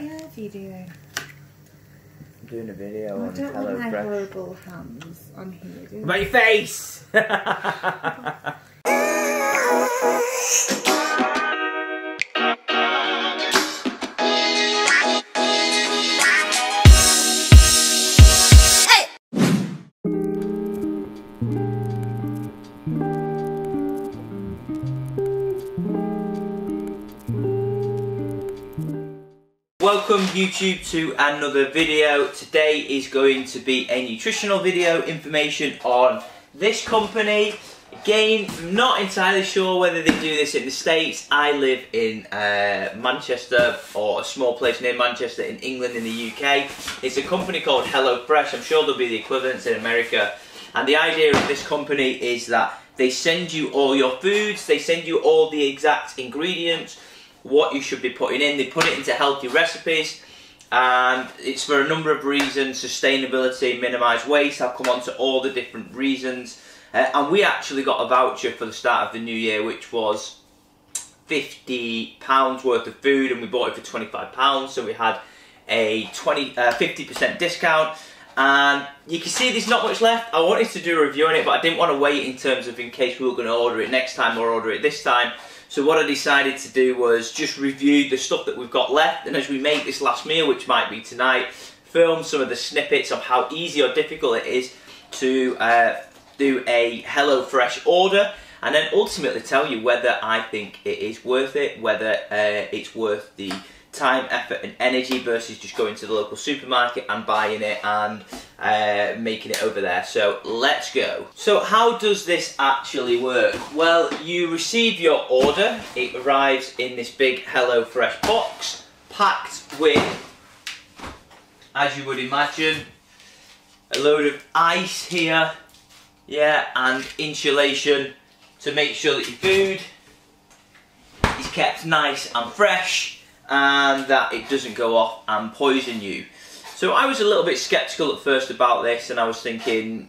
on earth are you doing? I'm doing a video on HelloFresh. I don't want my horrible hands on here, do you? About your face! Welcome YouTube to another video. Today is going to be a nutritional video, information on this company. Again, I'm not entirely sure whether they do this in the States. I live in Manchester, or a small place near Manchester in England in the UK. It's a company called HelloFresh. I'm sure there'll be the equivalents in America. And the idea of this company is that they send you all your foods, they send you all the exact ingredients, what you should be putting in. They put it into healthy recipes, and it's for a number of reasons: sustainability, minimise waste. I'll come on to all the different reasons. And we actually got a voucher for the start of the new year, which was £50 worth of food, and we bought it for £25, so we had a 50% discount. And you can see there's not much left. I wanted to do a review on it, but I didn't want to wait in terms of in case we were going to order it next time or order it this time. So what I decided to do was just review the stuff that we've got left, and as we make this last meal, which might be tonight, film some of the snippets of how easy or difficult it is to do a HelloFresh order, and then ultimately tell you whether I think it is worth it, whether it's worth the time, effort and energy versus just going to the local supermarket and buying it and making it over there. So let's go. So how does this actually work? Well, you receive your order. It arrives in this big HelloFresh box, packed with, as you would imagine, a load of ice here, yeah, and insulation to make sure that your food is kept nice and fresh, and that it doesn't go off and poison you. So I was a little bit skeptical at first about this, and I was thinking,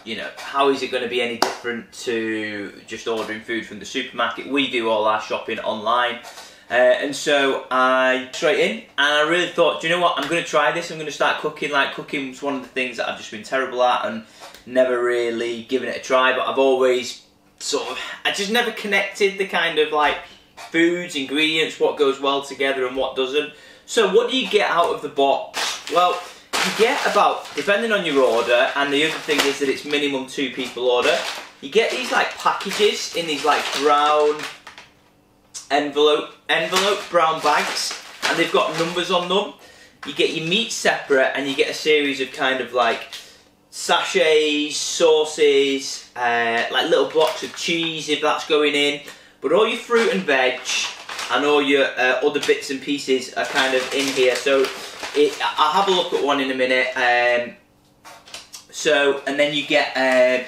you know, how is it going to be any different to just ordering food from the supermarket? We do all our shopping online. And so I straight in, and I really thought, do you know what, I'm going to try this. I'm going to start cooking. Like, cooking was one of the things that I've just been terrible at and never really given it a try, but I've always I just never connected the kind of like foods, ingredients, what goes well together and what doesn't. So what do you get out of the box? Well, you get about, depending on your order, and the other thing is that it's minimum 2 people order, you get these like packages in these like brown envelope brown bags, and they've got numbers on them. You get your meat separate, and you get a series of kind of like sachets, sauces, like little blocks of cheese if that's going in. But all your fruit and veg and all your other bits and pieces are kind of in here. So I'll have a look at one in a minute. And then you get a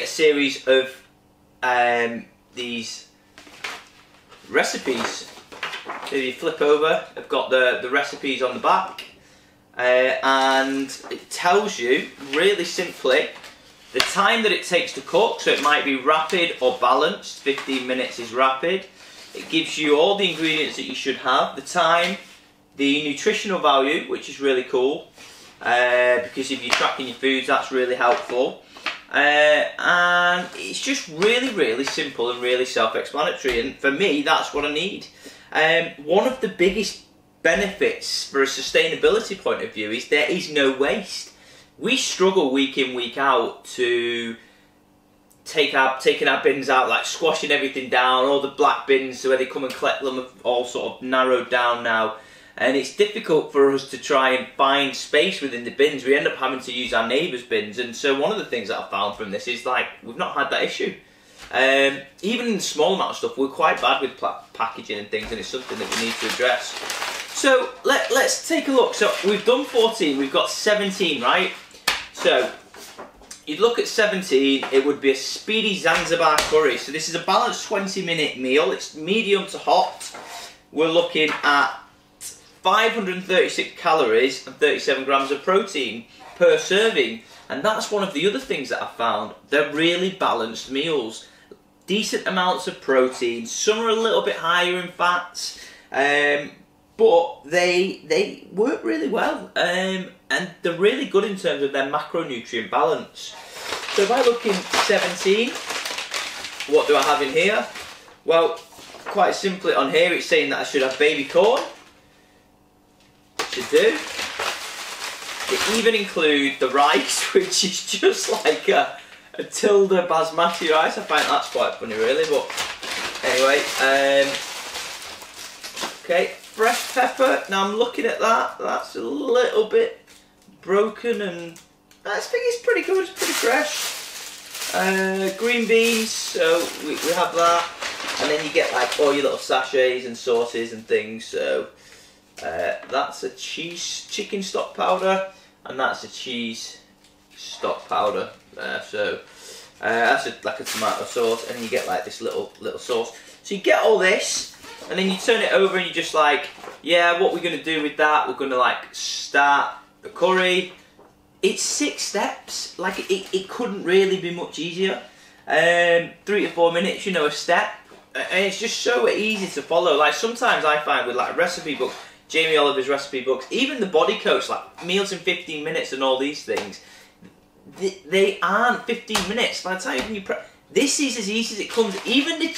series of these recipes. So you flip over, I've got the recipes on the back, and it tells you really simply the time that it takes to cook. So it might be rapid or balanced. 15 minutes is rapid. It gives you all the ingredients that you should have, the time, the nutritional value, which is really cool, because if you're tracking your foods, that's really helpful. And it's just really, really simple and really self-explanatory, and for me, that's what I need. One of the biggest benefits for a sustainability point of view is there is no waste. We struggle week in, week out to taking our bins out, like squashing everything down. All the black bins, so where they come and collect them, have all sort of narrowed down now, and it's difficult for us to try and find space within the bins. We end up having to use our neighbours' bins, and so one of the things that I found from this is like we've not had that issue. Even in the small amount of stuff, we're quite bad with packaging and things, and it's something that we need to address. So let's take a look. So we've done 14, we've got 17, right? So you'd look at 17, it would be a speedy Zanzibar curry. So this is a balanced 20-minute meal. It's medium to hot. We're looking at 536 calories and 37 grams of protein per serving. And that's one of the other things that I found. They're really balanced meals. Decent amounts of protein. Some are a little bit higher in fats. but they work really well, and they're really good in terms of their macronutrient balance. So if I look in 17, what do I have in here? Well, quite simply on here it's saying that I should have baby corn. Should do. They even include the rice, which is just like a Tilda basmati rice. I find that's quite funny really, but anyway. Okay, fresh pepper. Now I'm looking at that. That's a little bit broken, and I think it's pretty good. It's pretty fresh. Green beans. So we have that, and then you get like all your little sachets and sauces and things. So that's a chicken stock powder, and that's a cheese stock powder. So that's like a tomato sauce, and then you get like this little sauce. So you get all this, and then you turn it over, and you're just like, yeah, what we're gonna do with that? We're gonna like start the curry. It's 6 steps. Like it couldn't really be much easier. 3 to 4 minutes, you know, a step, and it's just so easy to follow. Like sometimes I find with like recipe books, Jamie Oliver's recipe books, even the Body Coach, like meals in 15 minutes and all these things, they aren't 15 minutes. By the time you prep, this is as easy as it comes. Even the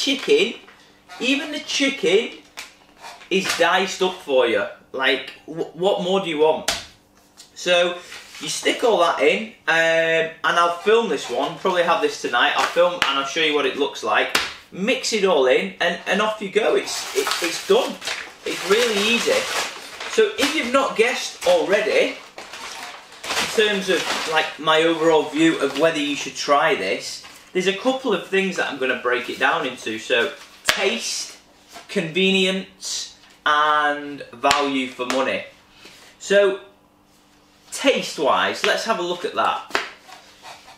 chicken is diced up for you. Like, what more do you want? So you stick all that in, and I'll film this one. Probably have this tonight. I'll film and I'll show you what it looks like. Mix it all in, and off you go. It's done. It's really easy. So if you've not guessed already, in terms of like my overall view of whether you should try this, there's a couple of things that I'm going to break it down into. So taste, convenience, and value for money. So taste wise, let's have a look at that.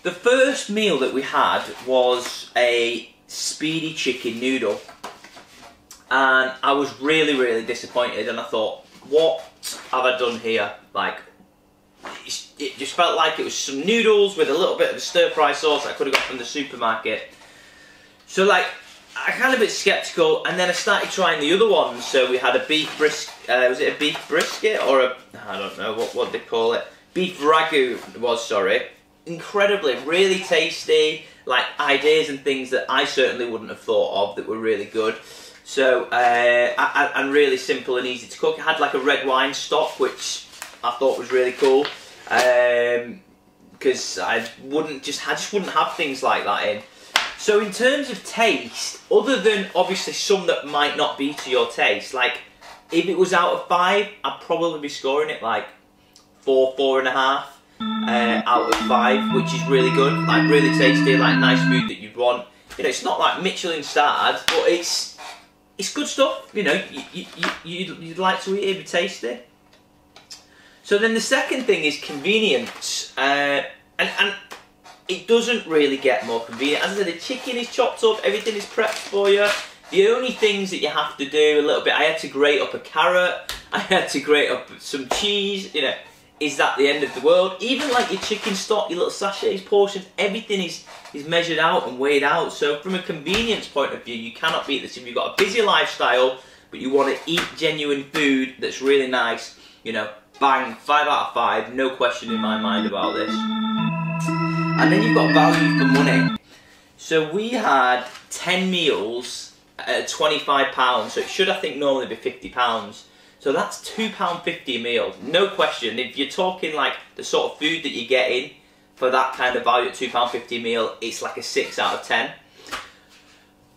The first meal that we had was a speedy chicken noodle, and I was really disappointed, and I thought, what have I done here? Like, it just felt like it was some noodles with a little bit of a stir-fry sauce I could have got from the supermarket. So like, I kind of a bit sceptical, and then I started trying the other ones. So we had a beef was it a beef brisket or a, I don't know what they call it, beef ragu it was, sorry. Incredibly, really tasty, like ideas and things that I certainly wouldn't have thought of that were really good. So and really simple and easy to cook. It had like a red wine stock, which I thought was really cool, because I just wouldn't have things like that in. So in terms of taste, other than obviously some that might not be to your taste, like if it was out of 5, I'd probably be scoring it like 4, 4.5 out of 5, which is really good, like really tasty, like nice food that you'd want. You know, it's not like Michelin starred, but it's good stuff. You know, you'd like to eat it, it'd be tasty. So then the second thing is convenience, and it doesn't really get more convenient. As I said, the chicken is chopped up, everything is prepped for you. The only things that you have to do a little bit, I had to grate up a carrot, I had to grate up some cheese, you know, is that the end of the world? Even like your chicken stock, your little sachets, portions, everything is measured out and weighed out. So from a convenience point of view, you cannot beat this. If you've got a busy lifestyle, but you want to eat genuine food that's really nice, you know, bang, 5 out of 5, no question in my mind about this. And then you've got value for money. So we had 10 meals at £25, so it should, I think, normally be £50. So that's £2.50 a meal, no question. If you're talking like the sort of food that you're getting for that kind of value at £2.50 a meal, it's like a 6 out of 10.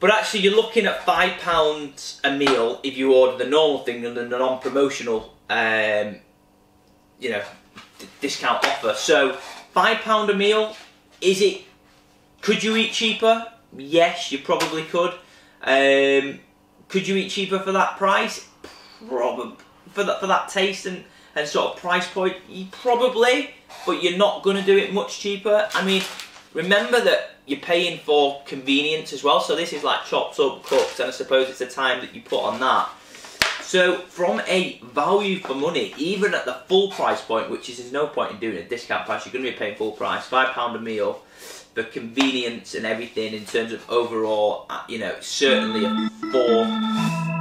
But actually you're looking at £5 a meal if you order the normal thing and the non-promotional, you know, discount offer. So £5 a meal, could you eat cheaper? Yes, you probably could. Could you eat cheaper for that price? Probably. For that taste and sort of price point, probably, but you're not going to do it much cheaper. I mean, remember that you're paying for convenience as well, so this is like chopped up, cooked, and I suppose it's the time that you put on that. So from a value for money, even at the full price point, which is there's no point in doing a discount price, you're going to be paying full price, £5 a meal, for convenience and everything in terms of overall, you know, certainly a 4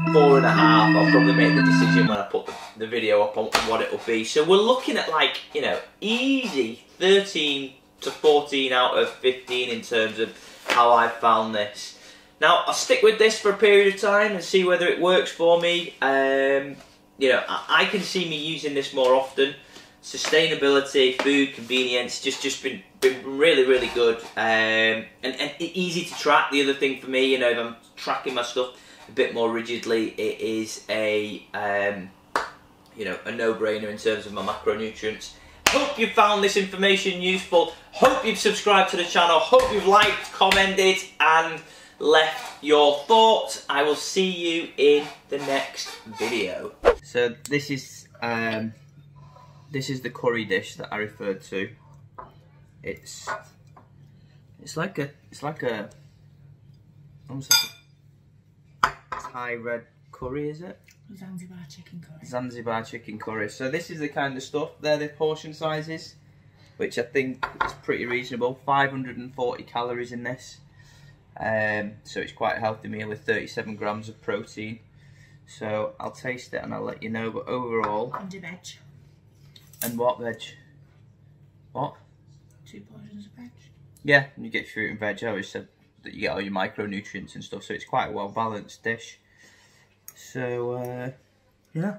4.5. I'll probably make the decision when I put the video up on what it'll be. So we're looking at, like, you know, easy 13 to 14 out of 15 in terms of how I found this. Now, I'll stick with this for a period of time and see whether it works for me. You know, I can see me using this more often. Sustainability, food, convenience, just been really, really good. And easy to track. The other thing for me, you know, if I'm tracking my stuff a bit more rigidly, it is a, you know, a no-brainer in terms of my macronutrients. Hope you found this information useful. Hope you've subscribed to the channel. Hope you've liked, commented, and left your thoughts. I will see you in the next video. So this is the curry dish that I referred to. It's like a almost like a Thai red curry, is it? Zanzibar chicken curry. Zanzibar chicken curry. So this is the kind of stuff. They're the portion sizes, which I think is pretty reasonable. 540 calories in this. So it's quite a healthy meal with 37 grams of protein. So I'll taste it and I'll let you know. But overall, And veg. And what veg? What? 2 portions of veg. Yeah, and you get fruit and veg. I always said that you get all your micronutrients and stuff. So it's quite a well balanced dish. So yeah.